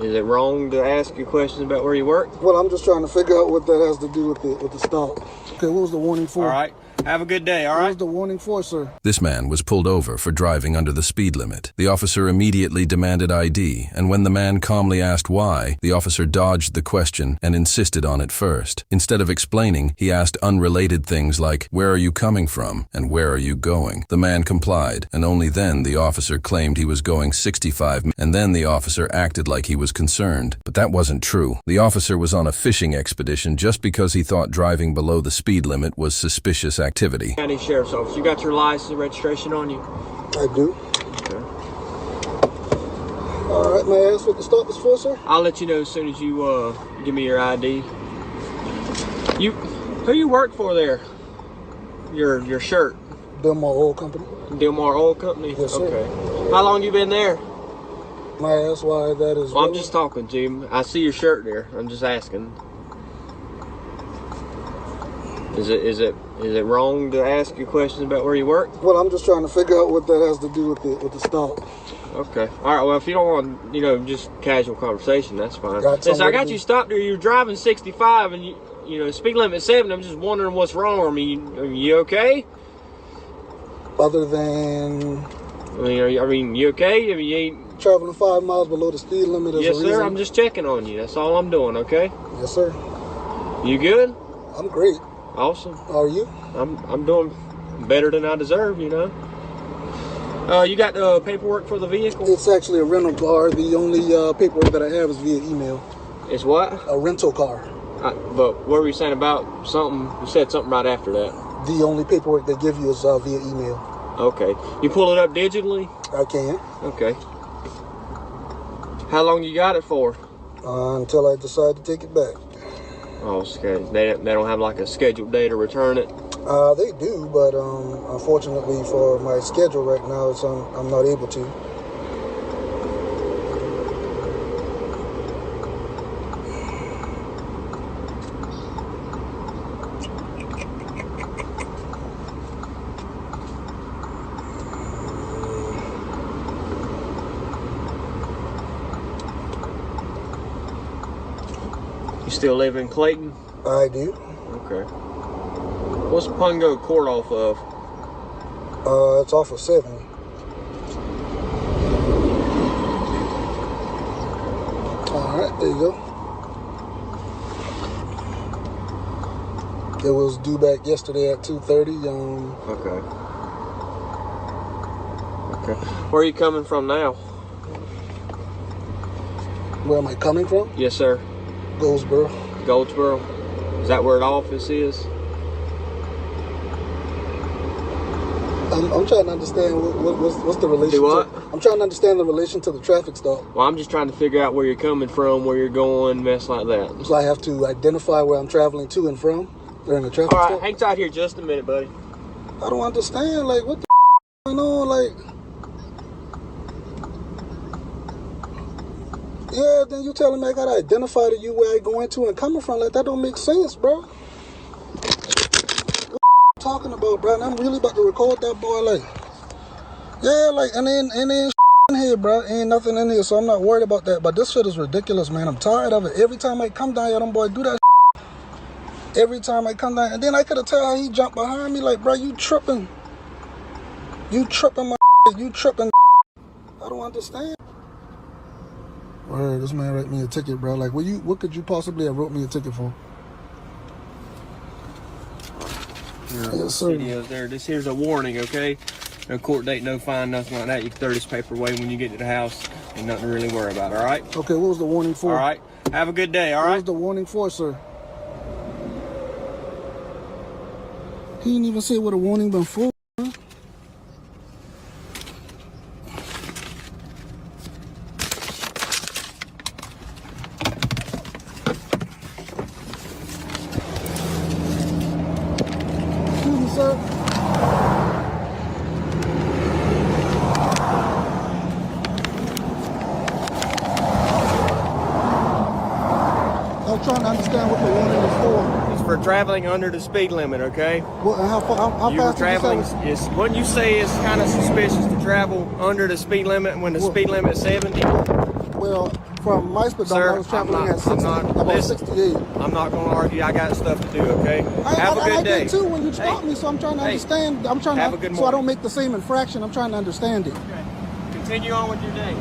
Is it wrong to ask you questions about where you work? Well, I'm just trying to figure out what that has to do with the stop. Okay, what was the warning for? All right. Have a good day, all right? What was the warning for, sir? This man was pulled over for driving under the speed limit. The officer immediately demanded ID, and when the man calmly asked why, the officer dodged the question and insisted on it first. Instead of explaining, he asked unrelated things like, "Where are you coming from?" and "Where are you going?" The man complied, and only then the officer claimed he was going 65, and then the officer acted like he was concerned. But that wasn't true. The officer was on a fishing expedition just because he thought driving below the speed limit was suspicious activity. County Sheriff's Office, you got your license and registration on you? I do. Okay. All right, may I ask what the stop is for, sir? I'll let you know as soon as you give me your ID. Who you work for there? Your shirt? Delmar Oil Company. Delmar Oil Company? Yes, sir. Okay. How long you been there? May I ask why that is? Well, I'm just talking to you. I see your shirt there. I'm just asking. Is it wrong to ask you questions about where you work? Well, I'm just trying to figure out what that has to do with the stop. Okay. All right. Well, if you don't want, just casual conversation, that's fine. Since I got you stopped there, you're driving 65, and speed limit 70. I'm just wondering what's wrong. I mean, are you okay? Other than, you okay? I mean, you ain't traveling 5 miles below the speed limit is Yes, a reason. sir. I'm just checking on you. That's all I'm doing. Okay. Yes, sir. You good? I'm great. Awesome. How are you? I'm doing better than I deserve. You got paperwork for the vehicle? It's actually a rental car. The only paperwork that I have is via email. It's what? A rental car. But what were you saying about something? You said something right after that. The only paperwork they give you is via email. Okay. You pull it up digitally? I can. Okay. How long you got it for? Until I decide to take it back. Oh, okay. They don't have like a scheduled day to return it? They do, but unfortunately for my schedule right now, I'm not able to. You still live in Clayton? I do. Okay. What's Pungo Court off of? It's off of 70. All right, there you go. It was due back yesterday at 2:30. Okay. Okay. Where are you coming from now? Where am I coming from? Yes, sir. Goldsboro. Goldsboro. Is that where the office is? I'm trying to understand what's the relation. Do what? I'm trying to understand the relation to the traffic stop. Well, I'm just trying to figure out where you're coming from, where you're going, mess like that. So I have to identify where I'm traveling to and from during the traffic All right, stop? hang tight here just a minute, buddy. I don't understand. Like, what the going on? Like, yeah, then you telling me I gotta identify to you where I going to and coming from. Like, that don't make sense, bro. What you talking about, bro? And I'm really about to record that boy. Like, yeah, like, and then in here, bro. Ain't nothing in here, so I'm not worried about that. But this shit is ridiculous, man. I'm tired of it. Every time I come down here, them boy do that. Every time I come down, and then I could have tell how he jumped behind me. Like, bro, you tripping. You tripping, my you tripping. I don't understand. Word, this man wrote me a ticket, bro. Like, what could you possibly have wrote me a ticket for? Yes, sir. Videos there. This here's a warning, okay? No court date, no fine, nothing like that. You can throw this paper away when you get to the house. Ain't nothing to really worry about, all right? Okay, what was the warning for? All right. Have a good day, all right? What was the warning for, sir? He didn't even say what a warning been for. Excuse me, sir. I'm trying to understand what the warning is for. It's for traveling under the speed limit, okay? What, how You were fast traveling, did you say? what you say is kind of suspicious to travel under the speed limit when the speed limit is 70. Well, from Maspeth, Sir, I was traveling I'm at 60, about listen, 68. I'm not going to argue. I got stuff to do, okay? Have a good I day. did too when you stopped me, so I'm trying to understand. I'm trying have a to, good so I don't morning. make the same infraction. I'm trying to understand it. Okay. Continue on with your day.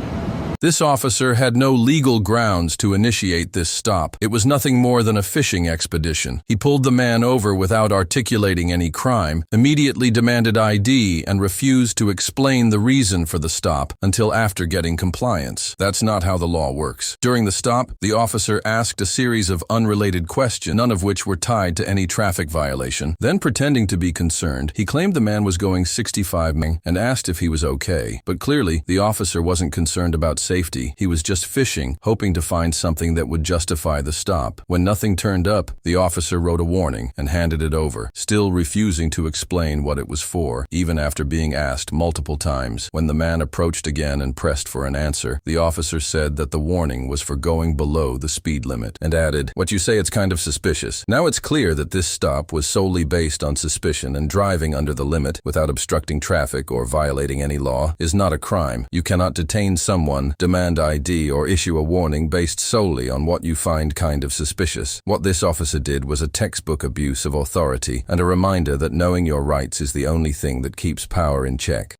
This officer had no legal grounds to initiate this stop. It was nothing more than a fishing expedition. He pulled the man over without articulating any crime, immediately demanded ID, and refused to explain the reason for the stop until after getting compliance. That's not how the law works. During the stop, the officer asked a series of unrelated questions, none of which were tied to any traffic violation. Then, pretending to be concerned, he claimed the man was going 65 and asked if he was okay. But clearly, the officer wasn't concerned about safety. He was just fishing, hoping to find something that would justify the stop. When nothing turned up, the officer wrote a warning and handed it over, still refusing to explain what it was for, even after being asked multiple times. When the man approached again and pressed for an answer, the officer said that the warning was for going below the speed limit, and added, "What you say, it's kind of suspicious." Now it's clear that this stop was solely based on suspicion, and driving under the limit without obstructing traffic or violating any law is not a crime. You cannot detain someone, demand ID, or issue a warning based solely on what you find kind of suspicious. What this officer did was a textbook abuse of authority and a reminder that knowing your rights is the only thing that keeps power in check.